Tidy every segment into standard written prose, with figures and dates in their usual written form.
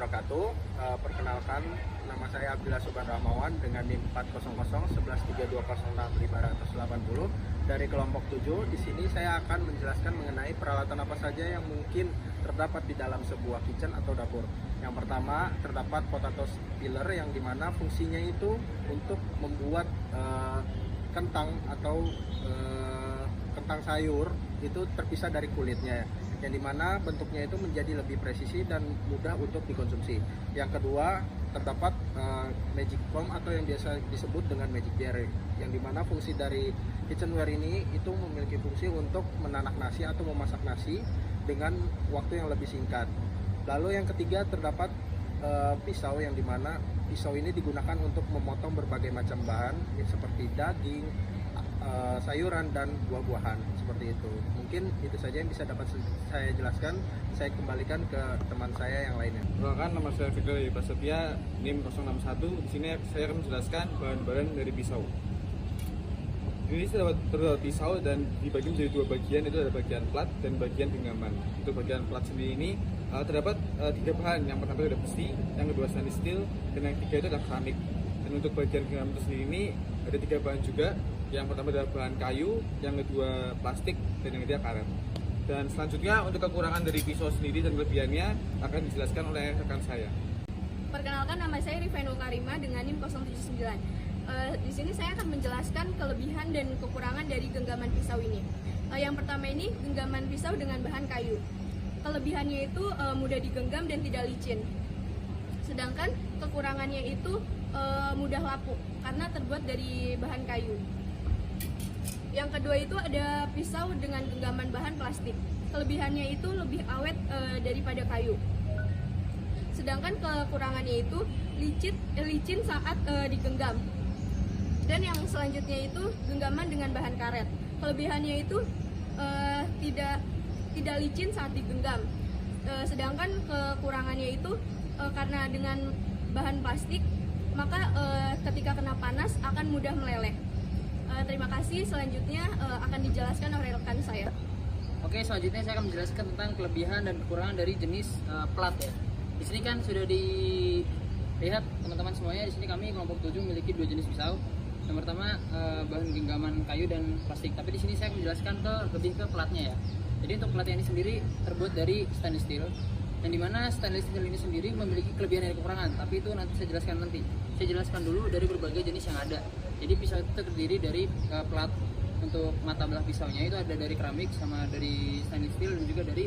wabarakatuh. Perkenalkan, nama saya Abdillah Subhan Rahmawan dengan NIM 400 113206 580 dari kelompok 7. Di sini saya akan menjelaskan mengenai peralatan apa saja yang mungkin terdapat di dalam sebuah kitchen atau dapur. Yang pertama, terdapat potato peeler yang dimana fungsinya itu untuk membuat kentang atau kentang sayur itu terpisah dari kulitnya, yang dimana bentuknya itu menjadi lebih presisi dan mudah untuk dikonsumsi. Yang kedua, terdapat magic foam atau yang biasa disebut dengan magic jar, yang dimana fungsi dari kitchenware ini itu memiliki fungsi untuk menanak nasi atau memasak nasi dengan waktu yang lebih singkat. Lalu yang ketiga, terdapat pisau, yang dimana pisau ini digunakan untuk memotong berbagai macam bahan seperti daging, sayuran dan buah-buahan seperti itu. Mungkin itu saja yang bisa dapat saya jelaskan. Saya kembalikan ke teman saya yang lainnya. Perkenalkan, nama saya Fikri Prasetya, NIM 061. Di sini saya akan menjelaskan bahan-bahan dari pisau. Ini terdapat pisau dan dibagi menjadi dua bagian, itu ada bagian plat dan bagian genggaman. Untuk bagian plat sendiri ini terdapat tiga bahan. Yang pertama itu ada besi, yang kedua stainless steel, dan yang ketiga itu adalah keramik. Dan untuk bagian genggaman itu sendiri ini ada tiga bahan juga. Yang pertama adalah bahan kayu, yang kedua plastik, dan yang ketiga karet. Dan selanjutnya untuk kekurangan dari pisau sendiri dan kelebihannya akan dijelaskan oleh rekan saya. Perkenalkan, nama saya Rifainul Karima dengan NIM 079. Di sini saya akan menjelaskan kelebihan dan kekurangan dari genggaman pisau ini. Yang pertama ini genggaman pisau dengan bahan kayu. Kelebihannya itu mudah digenggam dan tidak licin. Sedangkan kekurangannya itu mudah lapuk karena terbuat dari bahan kayu. Yang kedua itu ada pisau dengan genggaman bahan plastik. Kelebihannya itu lebih awet daripada kayu. Sedangkan kekurangannya itu licin saat digenggam. Dan yang selanjutnya itu genggaman dengan bahan karet. Kelebihannya itu tidak licin saat digenggam. Sedangkan kekurangannya itu karena dengan bahan plastik, maka ketika kena panas akan mudah meleleh. Terima kasih. Selanjutnya akan dijelaskan oleh rekan saya. Oke, selanjutnya saya akan menjelaskan tentang kelebihan dan kekurangan dari jenis plat ya. Di sini kan sudah dilihat teman-teman semuanya. Di sini kami kelompok 7 memiliki dua jenis pisau. Yang pertama bahan genggaman kayu dan plastik. Tapi di sini saya akan menjelaskan lebih ke platnya ya. Jadi untuk platnya ini sendiri terbuat dari stainless steel. Yang dimana stainless steel ini sendiri memiliki kelebihan dan kekurangan. Tapi itu nanti saya jelaskan nanti. Saya jelaskan dulu dari berbagai jenis yang ada. Jadi pisau itu terdiri dari plat. Untuk mata belah pisaunya itu ada dari keramik sama dari stainless steel dan juga dari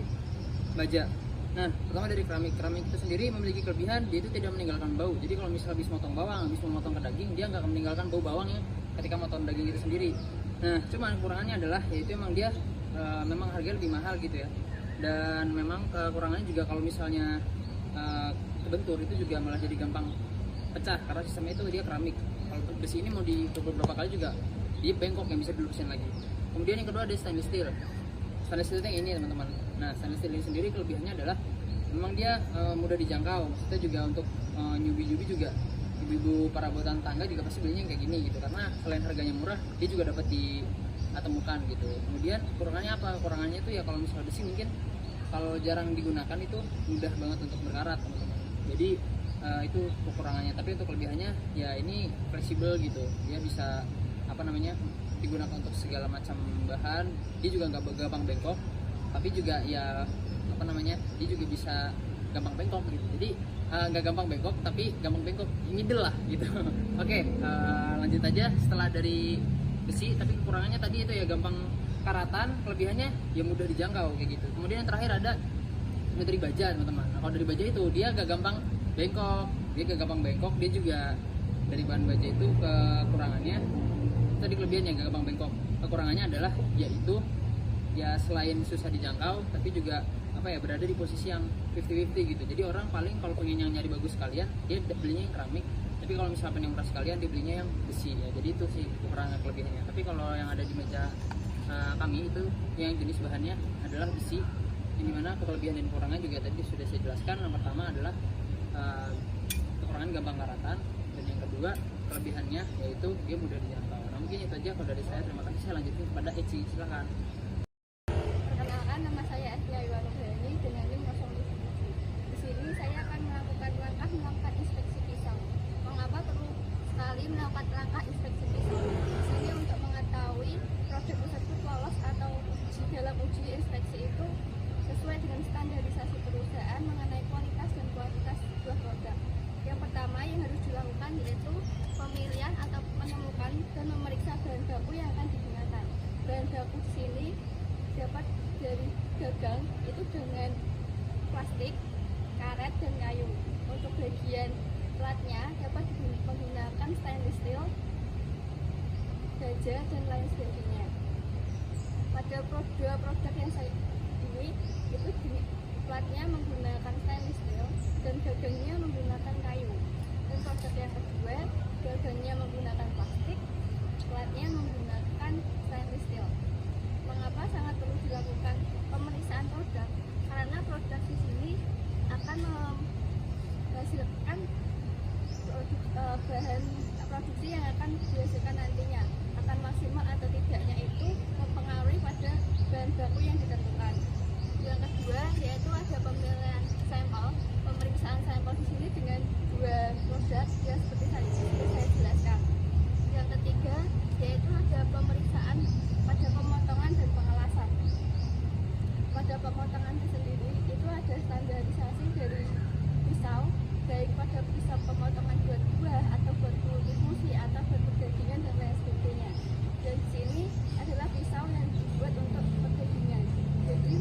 baja. Nah, pertama dari keramik. Keramik itu sendiri memiliki kelebihan, dia itu tidak meninggalkan bau. Jadi kalau misalnya habis motong bawang, habis memotong ke daging, dia nggak akan meninggalkan bau bawangnya ketika motong daging itu sendiri. Nah, cuman kekurangannya adalah yaitu emang dia memang harganya lebih mahal gitu ya. Dan memang kekurangannya juga kalau misalnya kebentur itu juga malah jadi gampang pecah karena sistemnya itu dia keramik. Kalau besi ini mau dipukul beberapa kali juga dia bengkok, yang bisa dilurusin lagi. Kemudian yang kedua ada stainless steel. Stainless steel yang ini teman-teman. Nah, stainless steel ini sendiri kelebihannya adalah memang dia mudah dijangkau. Maksudnya juga untuk newbie juga, ibu-ibu para buatan tangga juga pasti belinya yang kayak gini gitu. Karena selain harganya murah, dia juga dapat ditemukan gitu. Kemudian kekurangannya apa? Kekurangannya itu ya kalau misalnya besi mungkin kalau jarang digunakan itu mudah banget untuk berkarat teman-teman. Jadi itu kekurangannya. Tapi untuk kelebihannya ya ini fleksibel gitu. Dia bisa digunakan untuk segala macam bahan. Dia juga nggak gampang bengkok, tapi juga ya dia juga bisa gampang bengkok gitu. Jadi nggak gampang bengkok tapi gampang bengkok, middle lah gitu. Oke, lanjut aja. Setelah dari besi, tapi kekurangannya tadi itu ya gampang karatan, kelebihannya ya mudah dijangkau kayak gitu. Kemudian yang terakhir ada dari baja teman-teman. Nah, kalau dari baja itu dia gak gampang bengkok, dia juga dari bahan baja itu kekurangannya tadi, kelebihannya gak gampang bengkok. Kekurangannya adalah yaitu ya selain susah dijangkau tapi juga berada di posisi yang 50-50 gitu. Jadi orang paling kalau pengen yang nyari bagus sekalian dia belinya yang keramik, tapi kalau misalnya pengen yang murah sekalian dia belinya yang besi ya. Jadi itu sih kekurangan kelebihannya. Tapi kalau yang ada di meja kami itu yang jenis bahannya adalah besi, yang dimana kelebihan dan kekurangan juga tadi sudah saya jelaskan. Yang pertama adalah kekurangan gampang karatan, dan yang kedua kelebihannya yaitu dia mudah dijangkau. Nah, mungkin itu aja kalau dari saya. Terima kasih. Saya lanjutin kepada Eci, silakan. Perkenalkan, nama saya Aslia Iwanugrani dengan NIM 077. Di sini saya akan melakukan menemukan dan memeriksa bahan baku yang akan digunakan. Bahan baku di sini dapat dari gagang itu dengan plastik, karet, dan kayu. Untuk bagian platnya dapat menggunakan stainless steel, baja, dan lain sebagainya. Pada dua produk yang saya ini itu platnya menggunakan stainless steel dan gagangnya menggunakan kayu. Dan produk yang kedua, gagangnya menggunakan plastik, platnya menggunakan stainless steel. Mengapa sangat perlu dilakukan pemeriksaan produk? Karena produk di sini akan menghasilkan bahan produksi yang akan dihasilkan nantinya. Akan maksimal atau tidaknya itu mempengaruhi pada bahan baku yang ditentukan. Yang kedua yaitu ada pemilihan sampel, pemeriksaan sampel di sini dengan dua produk yang seperti saya jelaskan. Yang ketiga yaitu ada pemeriksaan pada pemotongan dan pengelasan. Pada pemotongan sendiri itu ada standarisasi dari pisau, baik pada pisau pemotongan buat buah atau buat multifungsi atau buat perdagingan dan lain sebagainya. Dan di sini adalah pisau yang dibuat untuk perdagingan. Jadi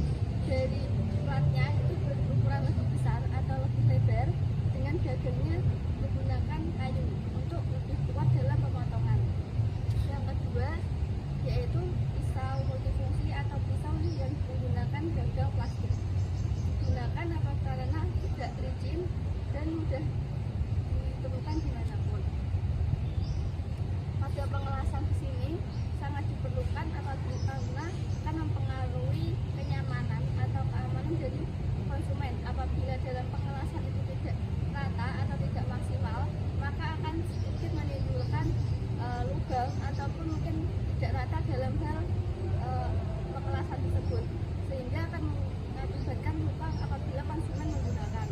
dari platnya itu berukuran lebih besar atau lebih lebar dengan gagangnya menggunakan kayu untuk lebih kuat dalam pemotongan. Yang kedua yaitu pisau multifungsi atau pisau yang menggunakan gagang plastik. Digunakan karena tidak licin dan mudah ditemukan dimanapun. Pada pengelasan di sini sangat diperlukan karena akan mempengaruhi kenyamanan atau keamanan dari konsumen. Apabila dalam pengelasan itu tidak rata atau tidak maksimal, maka akan sedikit menimbulkan lubang ataupun mungkin tidak rata dalam hal pengelasan tersebut, sehingga akan mengakibatkan luka apabila konsumen menggunakan.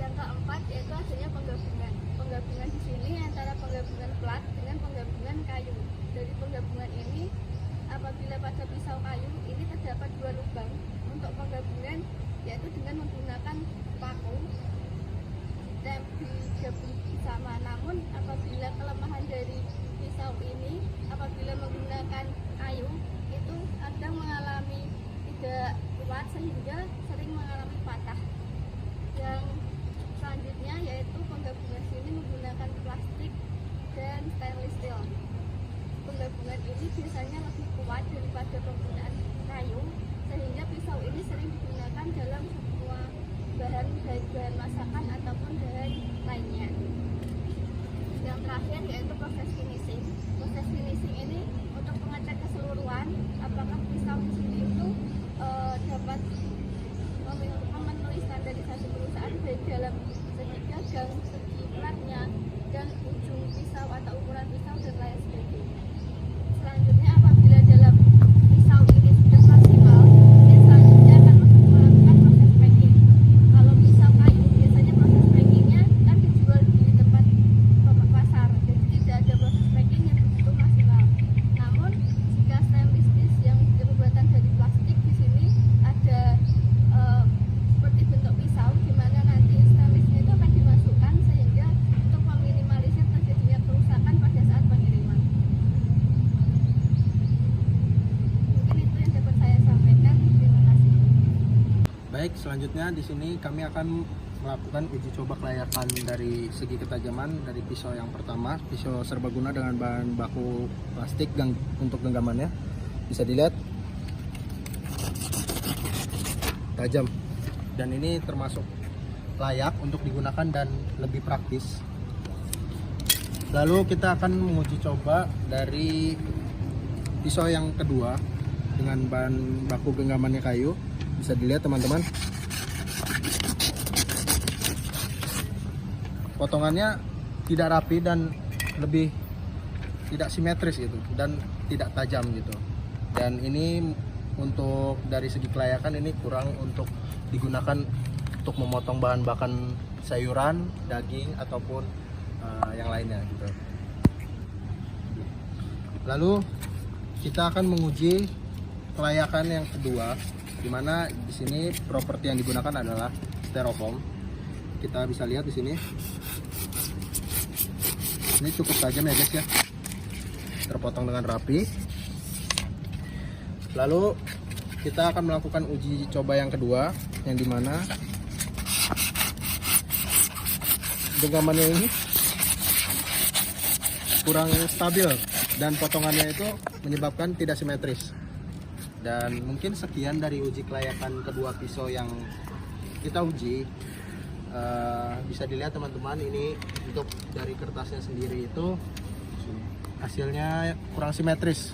Yang keempat yaitu adanya penggabungan. Penggabungan di sini antara penggabungan plat dengan penggabungan kayu. Dari penggabungan ini, apabila pada pisau kayu ini terdapat dua lubang untuk penggabungan, yaitu dengan menggunakan paku dan digabung sama. Namun apabila kelemahan dari pisau ini, apabila menggunakan kayu itu kadang mengalami tidak kuat sehingga sering mengalami patah. Yang selanjutnya yaitu penggabungan sini menggunakan plastik dan stainless steel. Penggabungan ini biasanya lebih kuat daripada penggunaan kayu, sehingga pisau ini sering digunakan dalam semua bahan, baik bahan masakan ataupun bahan lainnya. Yang terakhir yaitu proses finishing. Proses finishing ini untuk mengecek keseluruhan apakah pisau di sini itu dapat memenuhi standarisasi perusahaan baik dalam segi gagang, segi platnya, dan ujung pisau atau ukuran pisau dan lain sebagainya. Selanjutnya apabila dalam pisau ini sudah maksimal, selanjutnya akan melakukan proses packing. Kalau pisau kayu biasanya proses packingnya kan dijual di tempat pasar, jadi tidak ada proses packing yang begitu maksimal. Namun jika stainless steel yang terbuatan dari plastik, di sini ada seperti bentuk pisau di mana nanti stainlessnya itu akan dimasukkan sehingga untuk meminimalisir terjadinya kerusakan pada saat pengiriman. Mungkin itu yang dapat saya sampaikan. Terima kasih. Baik, selanjutnya di sini kami akan melakukan uji coba kelayakan dari segi ketajaman dari pisau yang pertama, pisau serbaguna dengan bahan baku plastik untuk genggamannya. Bisa dilihat tajam, dan ini termasuk layak untuk digunakan dan lebih praktis. Lalu kita akan menguji coba dari pisau yang kedua dengan bahan baku genggamannya kayu. Bisa dilihat teman-teman, potongannya tidak rapi dan lebih tidak simetris gitu, dan tidak tajam gitu. Dan ini untuk dari segi kelayakan ini kurang untuk digunakan untuk memotong bahan bakan sayuran, daging ataupun yang lainnya gitu. Lalu kita akan menguji kelayakan yang kedua, di mana di sini properti yang digunakan adalah styrofoam. Kita bisa lihat di sini. Ini cukup tajam ya guys ya, terpotong dengan rapi. Lalu kita akan melakukan uji coba yang kedua, yang dimana genggamannya ini kurang stabil dan potongannya itu menyebabkan tidak simetris. Dan mungkin sekian dari uji kelayakan kedua pisau yang kita uji. Bisa dilihat teman-teman, ini untuk dari kertasnya sendiri itu hasilnya kurang simetris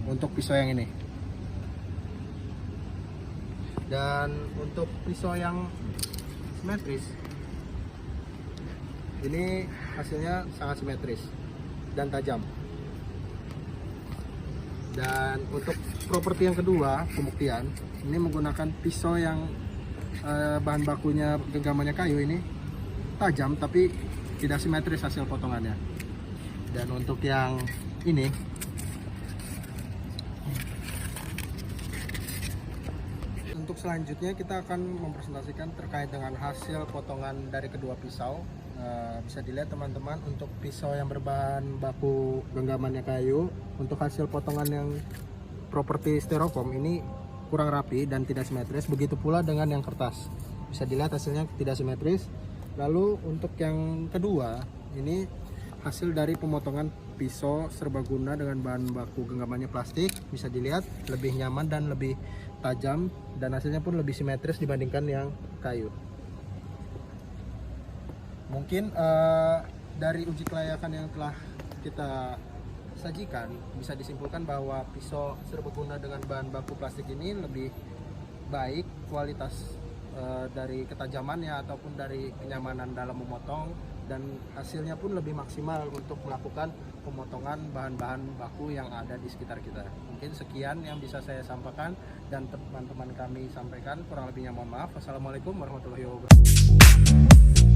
untuk pisau yang ini. Dan untuk pisau yang simetris ini hasilnya sangat simetris dan tajam. Dan untuk properti yang kedua, pembuktian, ini menggunakan pisau yang bahan bakunya genggamannya kayu, ini tajam tapi tidak simetris hasil potongannya. Dan untuk yang ini, untuk selanjutnya kita akan mempresentasikan terkait dengan hasil potongan dari kedua pisau. Bisa dilihat teman-teman, untuk pisau yang berbahan baku genggamannya kayu, untuk hasil potongan yang properti styrofoam ini kurang rapi dan tidak simetris. Begitu pula dengan yang kertas, bisa dilihat hasilnya tidak simetris. Lalu untuk yang kedua, ini hasil dari pemotongan pisau serbaguna dengan bahan baku genggamannya plastik. Bisa dilihat lebih nyaman dan lebih tajam, dan hasilnya pun lebih simetris dibandingkan yang kayu. Mungkin dari uji kelayakan yang telah kita sajikan, bisa disimpulkan bahwa pisau serbaguna dengan bahan baku plastik ini lebih baik kualitas dari ketajamannya ataupun dari kenyamanan dalam memotong, dan hasilnya pun lebih maksimal untuk melakukan pemotongan bahan-bahan baku yang ada di sekitar kita. Mungkin sekian yang bisa saya sampaikan dan teman-teman kami sampaikan, kurang lebihnya mohon maaf. Wassalamualaikum warahmatullahi wabarakatuh.